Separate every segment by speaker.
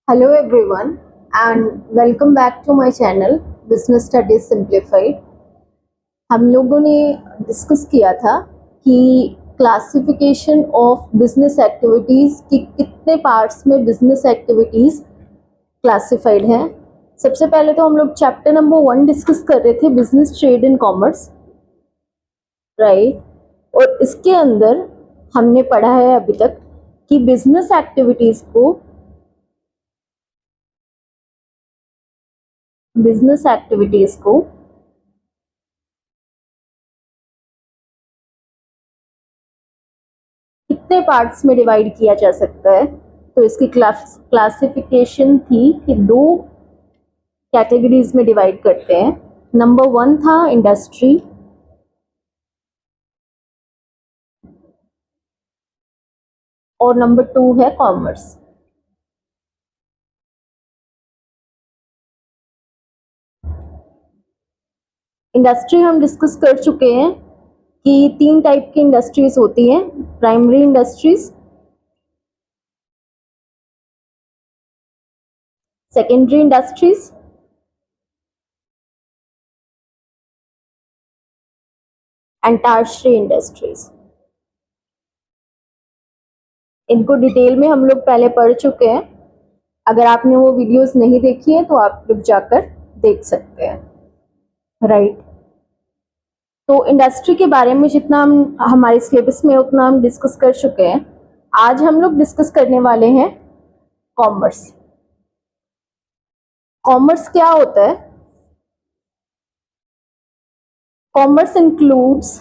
Speaker 1: Hello everyone and welcome back to my channel Business Studies Simplified। हम लोगों ने discuss किया था कि क्लासिफिकेशन ऑफ बिजनेस एक्टिविटीज़ की कितने पार्ट्स में बिजनेस एक्टिविटीज़ क्लासिफाइड हैं। सबसे पहले तो हम लोग चैप्टर नंबर 1 डिस्कस कर रहे थे, business trade and commerce, right. और इसके अंदर हमने पढ़ा है अभी तक कि बिजनेस एक्टिविटीज़ को कितने पार्ट्स में डिवाइड किया जा सकता है। तो इसकी क्लासिफिकेशन थी कि दो कैटेगरीज में डिवाइड करते हैं। नंबर 1 था इंडस्ट्री और नंबर 2 है कॉमर्स। इंडस्ट्री हम डिस्कस कर चुके हैं कि 3 टाइप की इंडस्ट्रीज होती हैं, primary industries, secondary industries and tertiary industries. इनको डिटेल में हम लोग पहले पढ़ चुके हैं। अगर आपने वो वीडियोस नहीं देखी है तो आप लोग जाकर देख सकते हैं, राइट। तो इंडस्ट्री के बारे में जितना हम हमारे सिलेबस में उतना हम डिस्कस कर चुके हैं। आज हम लोग डिस्कस करने वाले हैं कॉमर्स। कॉमर्स क्या होता है? Commerce includes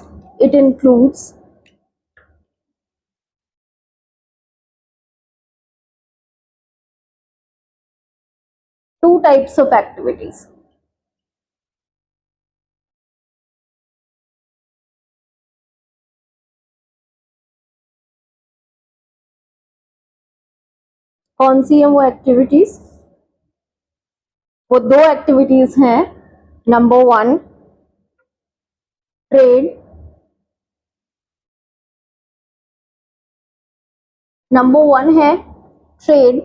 Speaker 1: two types of activities. कौन सी है वो एक्टिविटीज? वो दो एक्टिविटीज हैं। नंबर 1 ट्रेड, नंबर 1 है ट्रेड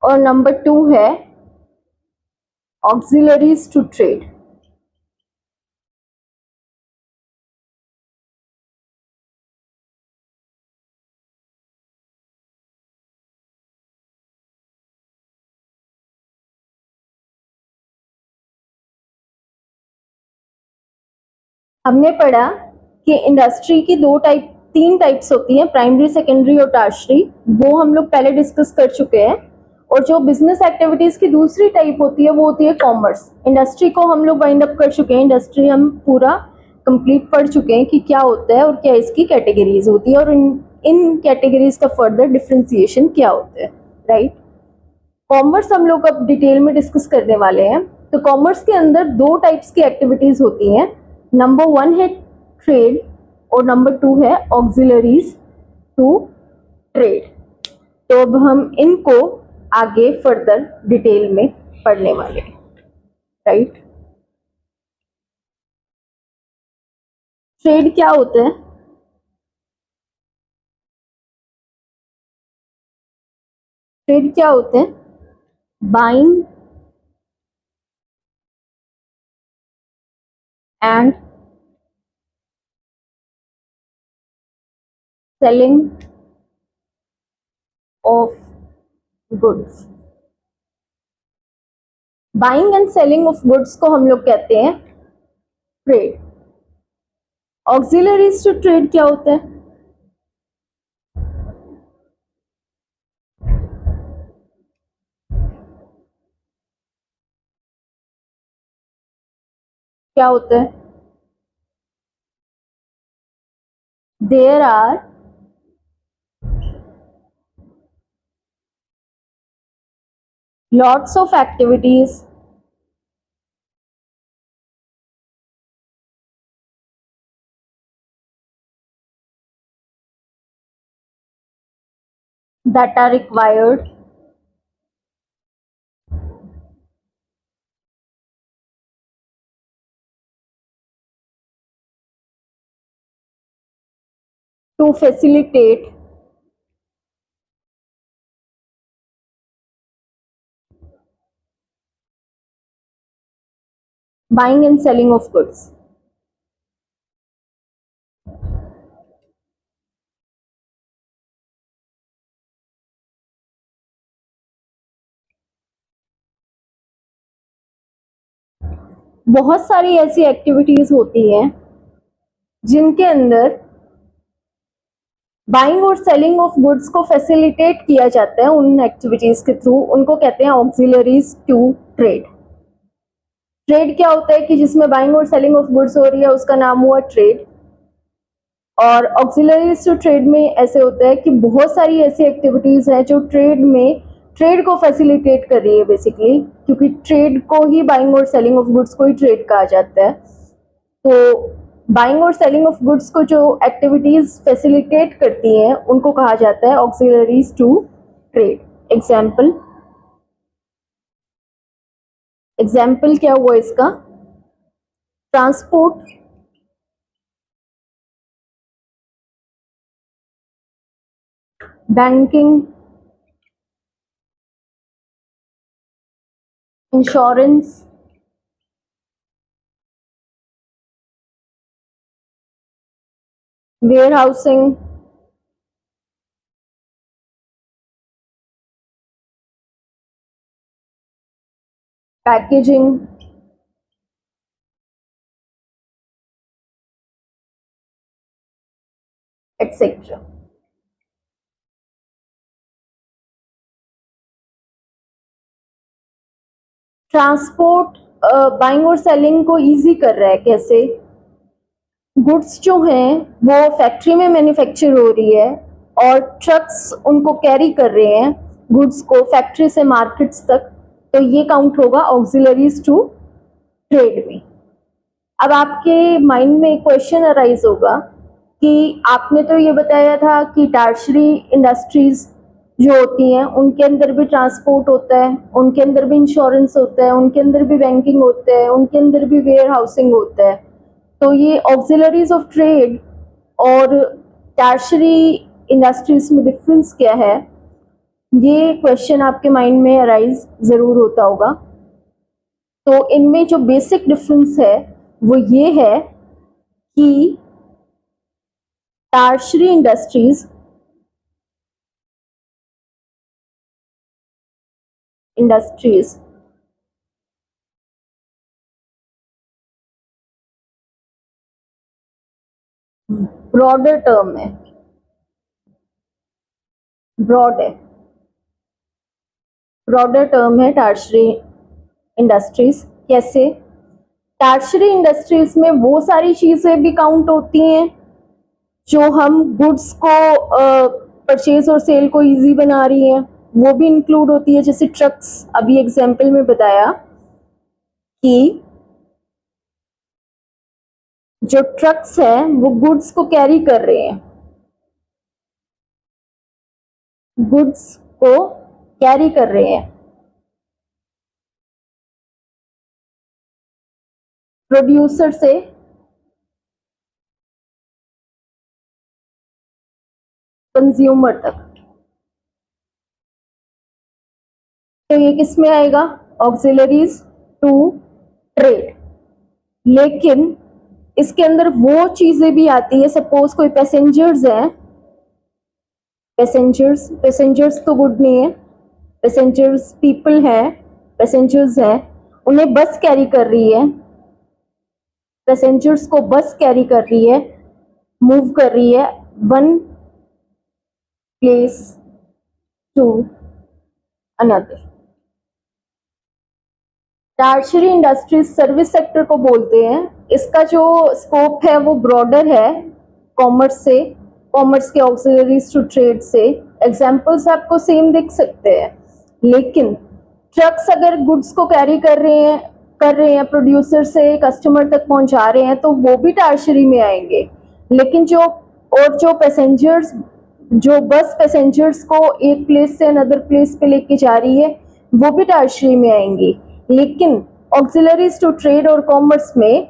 Speaker 1: और नंबर 2 है ऑक्सिलरीज टू ट्रेड। हमने पढ़ा कि इंडस्ट्री की तीन टाइप्स होती हैं, प्राइमरी, सेकेंडरी और टर्शियरी। वो हम लोग पहले डिस्कस कर चुके हैं। और जो बिजनेस एक्टिविटीज की दूसरी टाइप होती है वो होती है कॉमर्स। इंडस्ट्री को हम लोग वाइंड अप कर चुके हैं, इंडस्ट्री हम पूरा कंप्लीट पढ़ चुके हैं कि क्या होता है और क्या इसकी कैटेगरीज होती है और इन कैटेगरीज का फर्दर डिफ्रेंसिएशन क्या होता है, राइट। कॉमर्स हम लोग अब डिटेल में डिस्कस करने वाले हैं। तो कॉमर्स के अंदर दो टाइप्स की एक्टिविटीज होती हैं। नंबर 1 है ट्रेड और नंबर 2 है ऑक्सिलरीज टू ट्रेड। तो अब हम इनको आगे फर्दर डिटेल में पढ़ने वाले हैं, राइट। ट्रेड क्या होता है? ट्रेड क्या होते हैं? Buying and selling of goods. Buying and selling of goods को हम लोग कहते हैं ट्रेड। ऑक्सिलरीज टू ट्रेड क्या होता है? क्या होता है? There are lots of activities that are required to facilitate buying and selling of goods. बहुत सारी ऐसी एक्टिविटीज होती हैं जिनके अंदर बाइंग और सेलिंग ऑफ गुड्स को फैसिलिटेट किया जाता है उन एक्टिविटीज के थ्रू, उनको कहते हैं ऑक्सिलरीज टू ट्रेड। ट्रेड क्या होता है कि जिसमें बाइंग और सेलिंग ऑफ गुड्स हो रही है उसका नाम हुआ ट्रेड। और ऑक्सिलरीज टू ट्रेड में ऐसे होता है कि बहुत सारी ऐसी एक्टिविटीज हैं जो ट्रेड को फैसिलिटेट कर रही है बेसिकली, क्योंकि ट्रेड को ही बाइंग और सेलिंग ऑफ गुड्स को ही ट्रेड कहा जाता है। तो बाइंग और सेलिंग ऑफ गुड्स को जो एक्टिविटीज फैसिलिटेट करती हैं उनको कहा जाता है ऑक्सिलरीज टू ट्रेड। एग्जाम्पल क्या हुआ इसका? Transport, banking, insurance, warehousing, packaging, etcetera. Transport buying और सेलिंग को इजी कर रहा है। कैसे? गुड्स जो हैं वो फैक्ट्री में मैन्युफैक्चर हो रही है और ट्रक्स उनको कैरी कर रहे हैं गुड्स को फैक्ट्री से मार्केट्स तक, तो ये काउंट होगा ऑक्सिलरीज टू ट्रेड में। अब आपके माइंड में एक क्वेश्चन अराइज होगा कि आपने तो ये बताया था कि टर्शियरी इंडस्ट्रीज जो होती हैं उनके अंदर भी ट्रांसपोर्ट होता है, उनके अंदर भी इंश्योरेंस होता है, उनके अंदर भी बैंकिंग होता है, उनके अंदर भी वेयर हाउसिंग होता है। तो ये ऑक्सिलरीज ऑफ ट्रेड और टर्शियरी इंडस्ट्रीज में डिफरेंस क्या है, ये क्वेश्चन आपके माइंड में अराइज ज़रूर होता होगा। तो इनमें जो बेसिक डिफरेंस है वो ये है कि टर्शियरी इंडस्ट्रीज ब्रॉडर टर्म है, ब्रॉडर टर्म है टर्शियरी इंडस्ट्रीज। कैसे? टर्शियरी इंडस्ट्रीज में वो सारी चीजें भी काउंट होती हैं जो हम गुड्स को परचेज और सेल को इजी बना रही हैं, वो भी इंक्लूड होती है। जैसे ट्रक्स, अभी एग्जाम्पल में बताया कि जो ट्रक्स हैं वो गुड्स को कैरी कर रहे हैं, गुड्स को कैरी कर रहे हैं प्रोड्यूसर से कंज्यूमर तक। तो ये किस में आएगा? Auxiliaries to trade. लेकिन इसके अंदर वो चीजें भी आती है, सपोज कोई पैसेंजर्स हैं, पैसेंजर्स तो गुड नहीं है, पैसेंजर्स पीपल है, पैसेंजर्स हैं, उन्हें बस कैरी कर रही है, पैसेंजर्स को बस कैरी कर रही है, मूव कर रही है one place to another. Tertiary industries service sector को बोलते हैं। इसका जो स्कोप है वो ब्रॉडर है कॉमर्स के ऑक्सिलरीज टू ट्रेड से। एग्जांपल्स आपको सेम दिख सकते हैं, लेकिन ट्रक्स अगर गुड्स को कैरी कर रहे हैं प्रोड्यूसर से कस्टमर तक पहुंचा रहे हैं तो वो भी टर्शियरी में आएंगे। लेकिन जो पैसेंजर्स, जो बस पैसेंजर्स को एक प्लेस से अनदर प्लेस पे लेके जा रही है वो भी टर्शियरी में आएंगी। लेकिन ऑक्सिलरीज टू ट्रेड और कॉमर्स में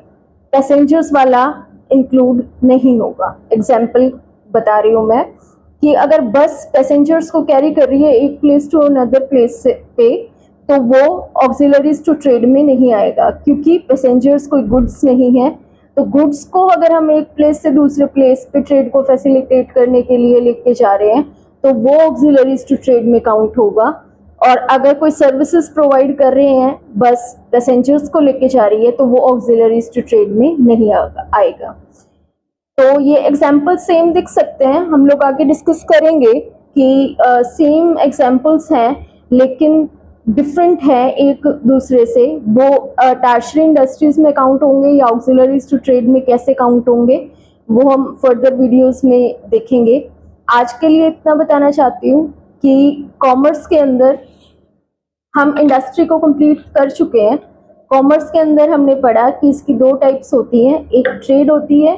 Speaker 1: पैसेंजर्स वाला इंक्लूड नहीं होगा। एग्जाम्पल बता रही हूँ मैं कि अगर बस पैसेंजर्स को कैरी कर रही है एक प्लेस टू अनदर प्लेस पे, तो वो ऑक्सिलरीज टू ट्रेड में नहीं आएगा, क्योंकि पैसेंजर्स कोई गुड्स नहीं है। तो गुड्स को अगर हम एक प्लेस से दूसरे प्लेस पे ट्रेड को फैसिलिटेट करने के लिए लेके जा रहे हैं, तो वो ऑक्सिलरीज टू ट्रेड में काउंट होगा। और अगर कोई सर्विसेज प्रोवाइड कर रहे हैं, बस पैसेंजर्स को लेके जा रही है, तो वो ऑक्सिलरीज टू ट्रेड में नहीं आएगा। तो ये एग्जाम्पल सेम दिख सकते हैं, हम लोग आगे डिस्कस करेंगे कि सेम एग्जाम्पल्स हैं लेकिन डिफरेंट है एक दूसरे से। वो टर्शियरी इंडस्ट्रीज में काउंट होंगे या ऑक्सिलरीज टू ट्रेड में कैसे काउंट होंगे, वो हम फर्दर वीडियोस में देखेंगे। आज के लिए इतना बताना चाहती हूँ कि कॉमर्स के अंदर हम इंडस्ट्री को कंप्लीट कर चुके हैं। कॉमर्स के अंदर हमने पढ़ा कि इसकी दो टाइप्स होती हैं, एक ट्रेड होती है,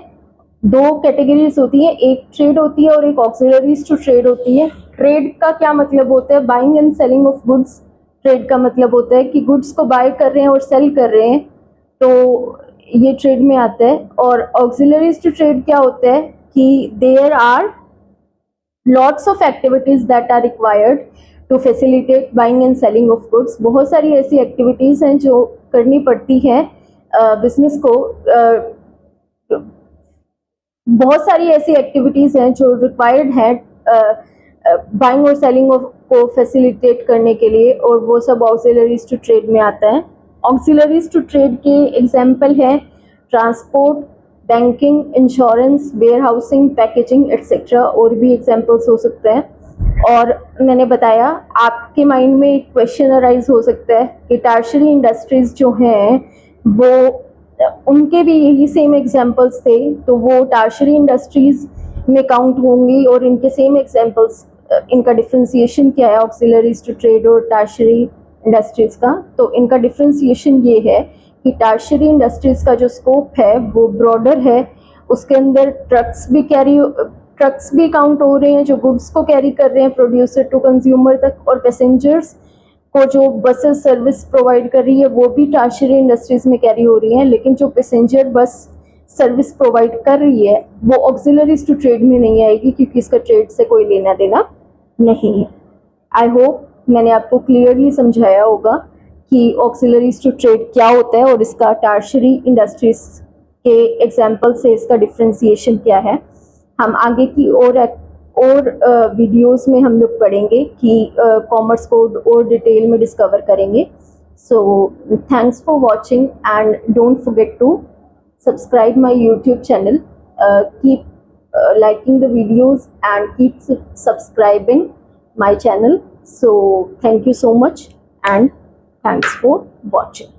Speaker 1: दो कैटेगरीज होती है, एक ट्रेड होती है और एक ऑक्सिलरीज टू ट्रेड होती है। ट्रेड का क्या मतलब होता है? Buying and selling of goods. Trade का मतलब होता है कि गुड्स को बाय कर रहे हैं और सेल कर रहे हैं, तो ये ट्रेड में आता है। और ऑक्सिलरीज टू ट्रेड क्या होता है कि there are lots of activities that are required to facilitate buying and selling of goods. बहुत सारी ऐसी एक्टिविटीज़ हैं जो करनी पड़ती हैं बिजनेस को, बहुत सारी ऐसी एक्टिविटीज़ हैं जो रिक्वायर्ड है बाइंग और सेलिंग को फैसिलिटेट करने के लिए, और वो सब ऑक्सिलरीज टू ट्रेड में आता है। ऑक्सिलरीज टू ट्रेड के एग्जाम्पल हैं transport, banking, insurance, warehousing, packaging etcetera, और भी एग्जाम्पल्स हो सकते हैं। और मैंने बताया आपके माइंड में एक क्वेश्चन अराइज हो सकता है कि टर्शियरी इंडस्ट्रीज जो हैं वो उनके भी यही सेम एग्जाम्पल्स थे, तो वो टर्शियरी इंडस्ट्रीज में काउंट होंगी और इनके सेम एग्जाम्पल्स, इनका डिफ्रेंसिएशन क्या है ऑक्सिलरीज टू ट्रेड और टर्शियरी इंडस्ट्रीज का? तो इनका डिफ्रेंसिएशन ये है कि टर्शियरी इंडस्ट्रीज का जो स्कोप है वो ब्रॉडर है, उसके अंदर ट्रक्स भी काउंट हो रहे हैं जो गुड्स को कैरी कर रहे हैं प्रोड्यूसर टू कंज्यूमर तक, और पैसेंजर्स को जो बसेस सर्विस प्रोवाइड कर रही है वो भी टर्शियरी इंडस्ट्रीज में कैरी हो रही हैं। लेकिन जो पैसेंजर बस सर्विस प्रोवाइड कर रही है वो ऑक्सिलरीज टू ट्रेड में नहीं आएगी, क्योंकि इसका ट्रेड से कोई लेना देना नहीं है। आई होप मैंने आपको क्लियरली समझाया होगा कि ऑक्सिलरीज टू ट्रेड क्या होता है और इसका टर्शियरी इंडस्ट्रीज के एग्जाम्पल से इसका डिफ्रेंसिएशन क्या है। हम आगे की और वीडियोस में हम लोग पढ़ेंगे कि कॉमर्स को और डिटेल में डिस्कवर करेंगे। So thanks for watching and don't forget to subscribe my YouTube channel, keep liking the videos and keep subscribing my channel. So thank you so much and thanks for watching.